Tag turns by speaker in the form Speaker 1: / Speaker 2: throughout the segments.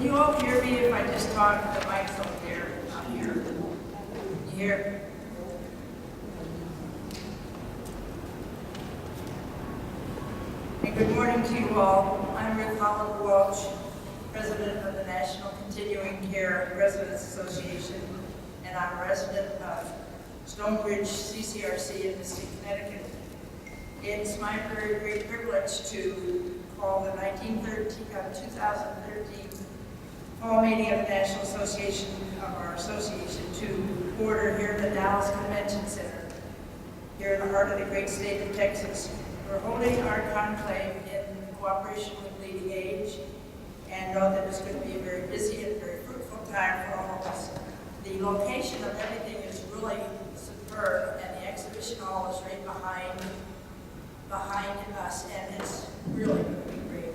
Speaker 1: Can you all hear me if I just talk? The mic's up here, not here. You hear? And good morning to you all. I'm Ruth Holland Welch, President of the National Continuing Care Residents Association, and I'm a resident of Stonebridge CCRC in Mystic, Connecticut. It's my very great privilege to call the 2013 Fall Meeting of the National Association of our association to order here at the Dallas Convention Center, here in the heart of the great state of Texas. We're holding our conclave in cooperation with Leading Age, and know that it's going to be a very busy and very fruitful time for all of us. The location of everything is really superb, and the exhibition hall is right behind us, and it's really going to be great.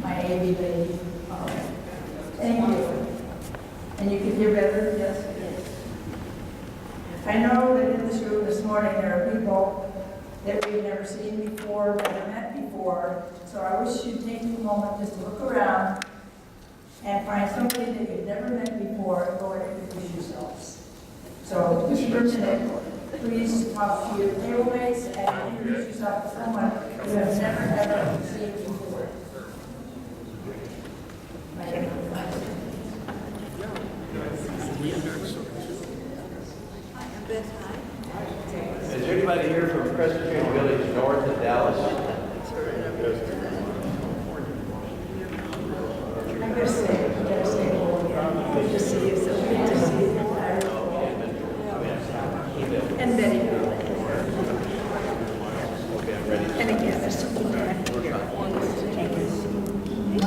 Speaker 1: My AV lady. All right. Thank you. And you can hear better? Yes, it is. I know that in this room this morning there are people that we've never seen before, never met before, so I wish you'd take a moment just to look around and find somebody that you've never met before and go and introduce yourselves. So, just for a minute, please talk to your tablemates and introduce yourself to someone you have never ever seen before.
Speaker 2: Is there anybody here from Presbyterian Village North of Dallas?
Speaker 1: I'm going to say, good to see you, so good to see you. And Betty. And again, there's something back here. Hey,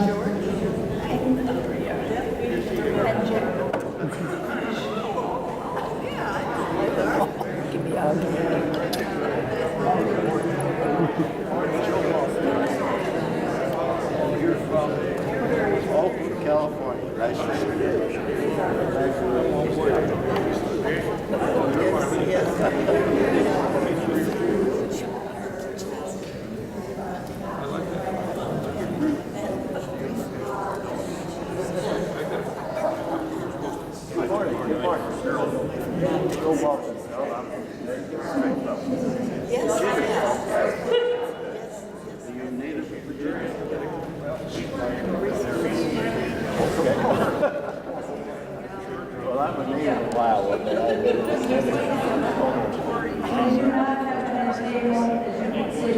Speaker 1: George. And Jack. Give me a hug.
Speaker 3: You're from Oakland, California, right? Go walk yourself. You're native Virginia. Well, I'm a native of Iowa, but I live in
Speaker 1: We do not have an table, as you can see.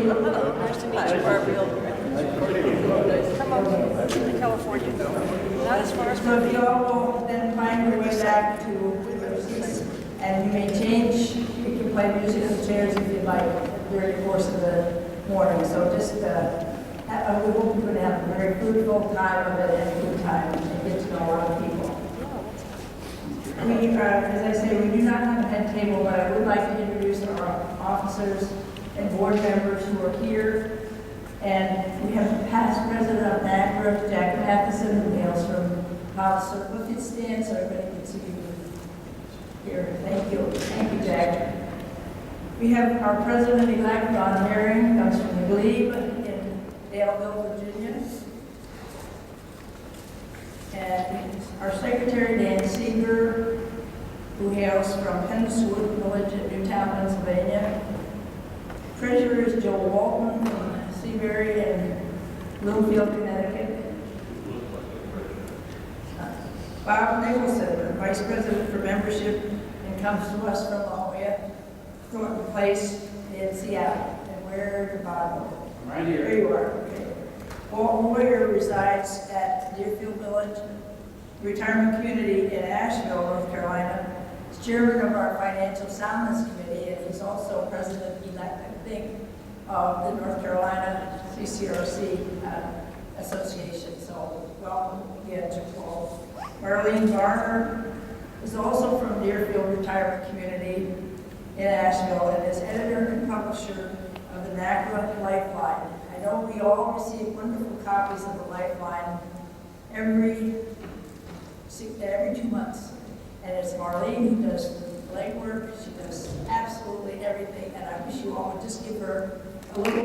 Speaker 4: Nice to meet you, Barbie. Come over to California. Not as far as
Speaker 1: So if you all will then find your way back to your seats, and you may change, you can play music in the chairs if you'd like during the course of the morning. So just, we hope you're going to have a very fruitful time of it and a good time and get to know a lot of people. We, as I say, we do not have a head table, but I would like to introduce our officers and board members who are here. And we have the past president of NACRA, Jack Matheson, who hails from Hollister. If you'd stand so everybody can see you here. Thank you. Thank you, Jack. We have our president-elect, Don Herring, comes from the Glebe in Daleville, Virginia. And our secretary, Dan Seeger, who hails from Pennswood Village in Newtown, Pennsylvania. Treasurer is Joe Walton from Seabury and Littlefield, Connecticut. Bob Nicholson, Vice President for Membership, and comes to us from La Jolla, Thornton Place in Seattle. And where did Bob go?
Speaker 2: Right here.
Speaker 1: There you are, okay. Walt Moyer resides at Deerfield Village Retirement Community in Asheville, North Carolina. He's chairman of our Financial Soundness Committee, and he's also president-elect, I think, of the North Carolina CCRC Association. So welcome again to Paul. Marlene Varner is also from Deerfield Retirement Community in Asheville and is editor and publisher of the NACRA Lifeline. I know we all receive wonderful copies of the Lifeline every 2 months. And it's Marlene who does the legwork. She does absolutely everything. And I wish you all would just give her a little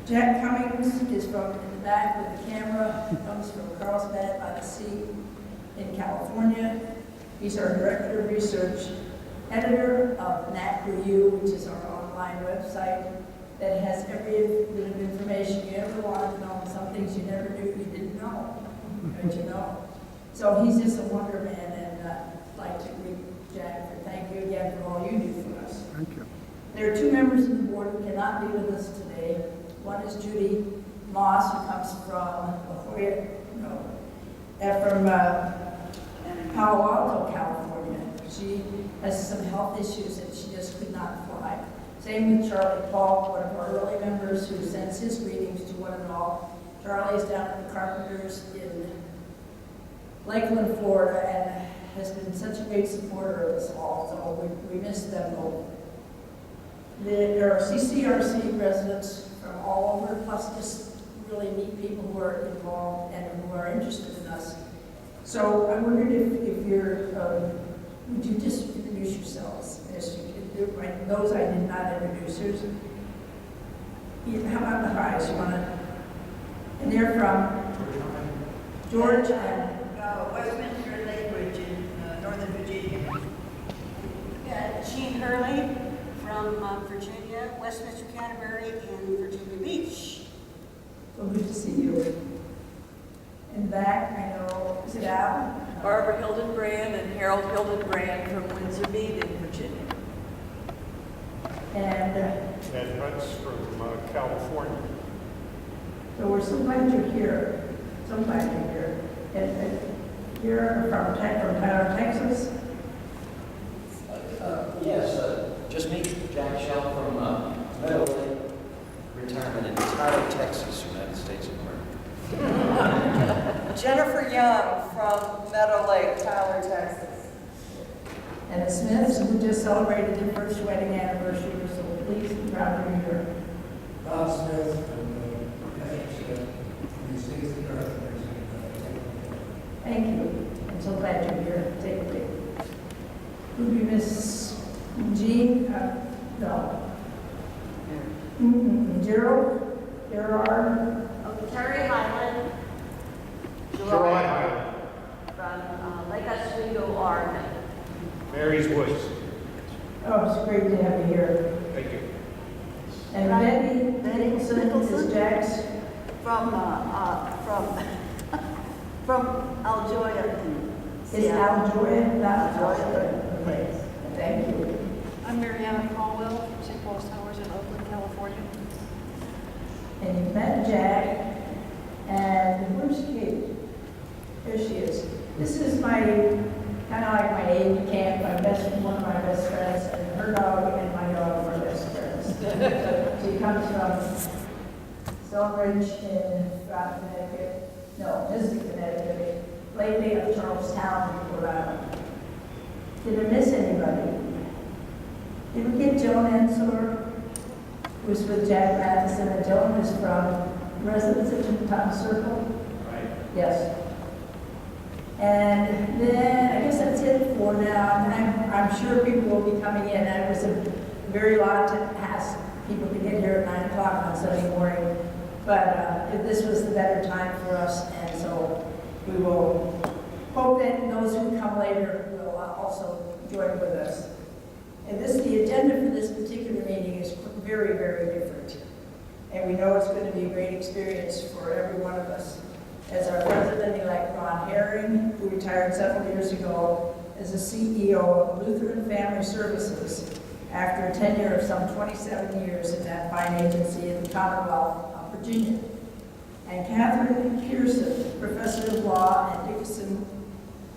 Speaker 1: Jack Cummings is from in the back with the camera, comes from Carlsbad by the Sea in California. He's our Director of Research, editor of NACRU, which is our online website that has every bit of information you ever wanted to know, and some things you never knew you didn't know, but you know. So he's just a wonder man, and I'd like to greet Jack and thank you again for all you do for us.
Speaker 5: Thank you.
Speaker 1: There are two members of the board who cannot be with us today. One is Judy Moss, who comes from Palo Alto, California. She has some health issues and she just could not fly. Same with Charlie Paul, one of our early members who sends his greetings to one and all. Charlie is down at the Carpenters in Lakeland, Florida, and has been such a great supporter of us all, so we miss them both. There are CCRC residents from all over, plus just really neat people who are involved and who are interested in us. So I wondered if you're, would you just introduce yourselves as you can do? Those I did not introduce. How about the highs? You want to? And they're from George and
Speaker 6: Westminster, Lakeridge in Northern Virginia.
Speaker 4: Jean Hurley from Virginia, Westminster, Canterbury, and Virginia Beach.
Speaker 1: so good to see you. In back, I know, is it Al?
Speaker 6: Barbara Hildenbrand and Harold Hildenbrand from Windsor Beach in Virginia.
Speaker 1: And
Speaker 5: Ed Prince from California.
Speaker 1: so we're so glad you're here. So glad you're here. And you're from Tyler, Texas?
Speaker 7: Yes, just me, Jack Shell from Meadow Lake Retirement in Tyler, Texas, United States of America.
Speaker 6: Jennifer Young from Meadow Lake, Tyler, Texas.
Speaker 1: And the Smiths, who just celebrated their first wedding anniversary, so please be proud to be here.
Speaker 8: Bob Smith and Patrick Smith, from the States of Earth.
Speaker 1: Thank you. I'm so glad you're here. Take a seat. Would we miss Jean? No. Gerald? Gerard?
Speaker 9: Terry Highland.
Speaker 5: Troy Highland.
Speaker 9: From Lake Oswego, Oregon.
Speaker 5: Mary's Woods.
Speaker 1: Oh, it's great to have you here.
Speaker 5: Thank you.
Speaker 1: And Betty Nicholson is Jack's.
Speaker 6: From Aljoya.
Speaker 1: Is Aljoya? Not Aljoya. Okay. Thank you.
Speaker 4: I'm Mariana Caldwell from St. Paul's Towers in Oakland, California.
Speaker 1: And you've met Jack. And where's Kate? There she is. This is my, kind of like my aide camp, one of my best friends, and her dog and my dog are best friends. She comes from Stonebridge in Connecticut. No, this is Connecticut. Lately of Charlestown, Rhode Island. Did I miss anybody? Did we get Joan Ensor, who's with Jack Matheson, and Joan is from residents at Tom Circle?
Speaker 2: Right.
Speaker 1: Yes. And then, I guess that's it for now. And I'm sure people will be coming in. I was a very lot to ask people to get here at 9 o'clock on Sunday morning. But this was the better time for us, and so we will hope that those who come later will also join with us. And the agenda for this particular meeting is very, very different. And we know it's going to be a great experience for every one of us. As our president-elect Ron Herring, who retired several years ago as the CEO of Lutheran Family Services after a tenure of some 27 years in that fine agency in the Commonwealth of Virginia. And Catherine Pearson, professor of law at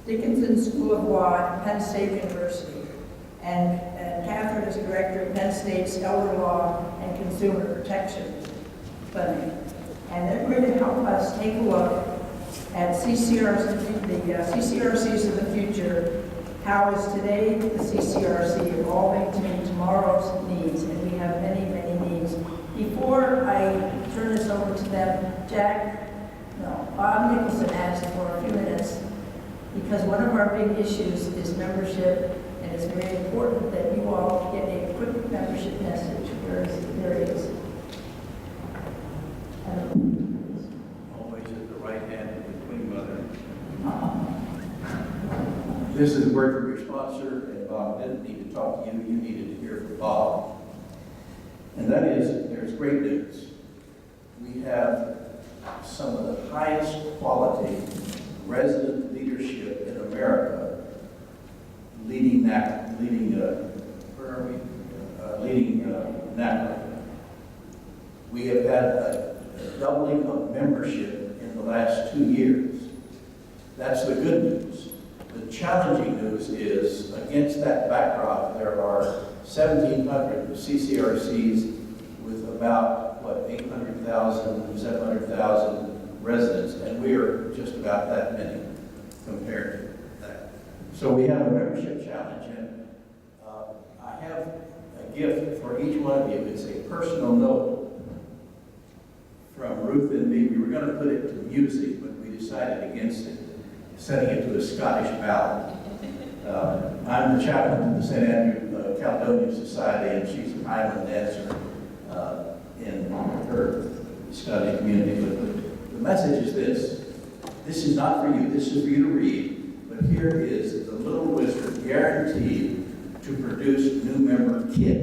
Speaker 1: Dickinson School of Law at Penn State University. And Catherine is director of Penn State's Elder Law and Consumer Protection Clinic. And they're going to help us take a look at CCRC, the CCRCs of the future. How is today the CCRC evolving to meet tomorrow's needs? And we have many, many needs. Before I turn this over to them, Bob Nicholson asked for a few minutes because one of our big issues is membership, and it's very important that you all get a quick membership message. There he is.
Speaker 2: Always at the right hand of the Queen Mother.
Speaker 10: This is a word from your sponsor, and Bob didn't need to talk to you. You needed to hear from Bob. And that is, there's great news. We have some of the highest quality resident leadership in America leading NACA. We have had a doubling of membership in the last 2 years. That's the good news. The challenging news is, against that backdrop, there are 1,700 CCRCs with about, 800,000, 700,000 residents, and we are just about that many compared to that. So we have a membership challenge, and I have a gift for each one of you. It's a personal note from Ruth and me. We were going to put it to music, but we decided against it, setting it to a Scottish ballad. I'm the chaplain to the St. Andrew Caledonian Society, and she's a Highland dancer in her Scottish community. But the message is this. This is not for you. This is for you to read. But here is the Little Wizard guaranteed to produce new member kit.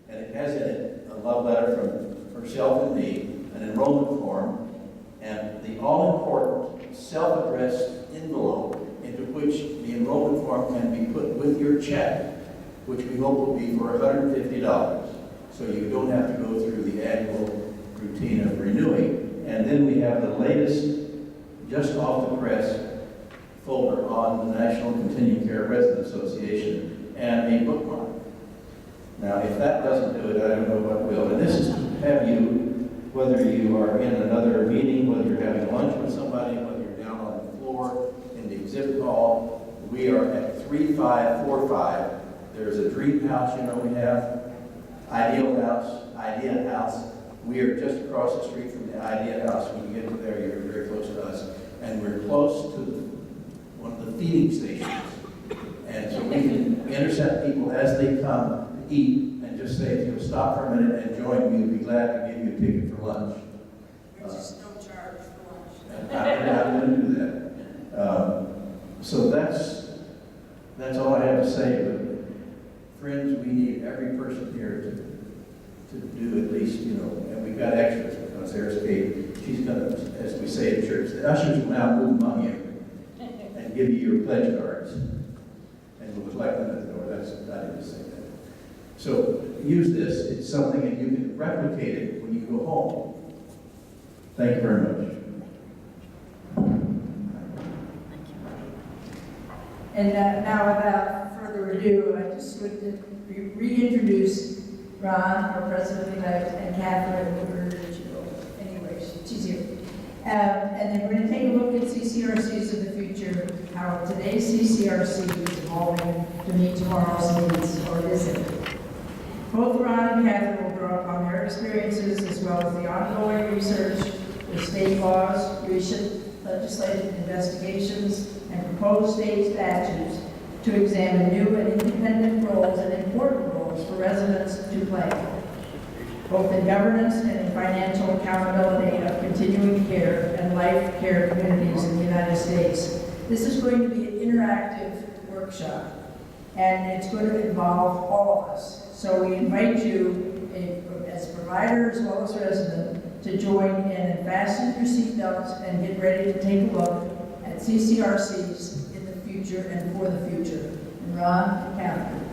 Speaker 10: And it has in it a love letter from herself and me, an enrollment form, and the all-important self-addressed envelope into which the enrollment form can be put with your check, which we hope will be for $150. So you don't have to go through the annual routine of renewing. And then we have the latest, just off the press, folder on the National Continuing Care Resident Association and a bookmark. Now, if that doesn't do it, I don't know what will. And this is to have you, whether you are in another meeting, whether you're having lunch with somebody, whether you're down on the floor in the exhibit hall, we are at 3545. There's a dream house, we have. Ideal House, Idea House. We are just across the street from the Idea House. When you get to there, you're very close to us. And we're close to one of the feeding stations. And so we can intercept people as they come to eat and just say, if you'll stop for a minute and join me, we'd be glad to give you a ticket for lunch.
Speaker 6: Which is no charge for lunch.
Speaker 10: And I'm going to do that. So that's all I have to say. But friends, we need every person here to do at least, and we've got extras because there's Kate. She's going to, as we say in church, the ushers will now move among you and give you your pledge cards. And we'll collect them at the door. I didn't say that. So use this. It's something that you can replicate it when you go home. Thank you very much.
Speaker 1: And now, without further ado, I just would reintroduce Ron, our president-elect, and Catherine, where did she go? Anyway, she's here. And then we're going to take a look at CCRCs of the future, how today's CCRC is evolving to meet tomorrow's needs, or is it? Both Ron and Catherine will draw upon their experiences as well as the ongoing research, the state laws, recent legislative investigations, and proposed state statutes to examine new and independent roles and important roles for residents to play, both in governance and in financial accountability of continuing care and life care communities in the United States. This is going to be an interactive workshop, and it's going to involve all of us. So we invite you, as providers as well as residents, to join in and fasten your seatbelts and get ready to take a look at CCRCs in the future and for the future. And Ron and Catherine.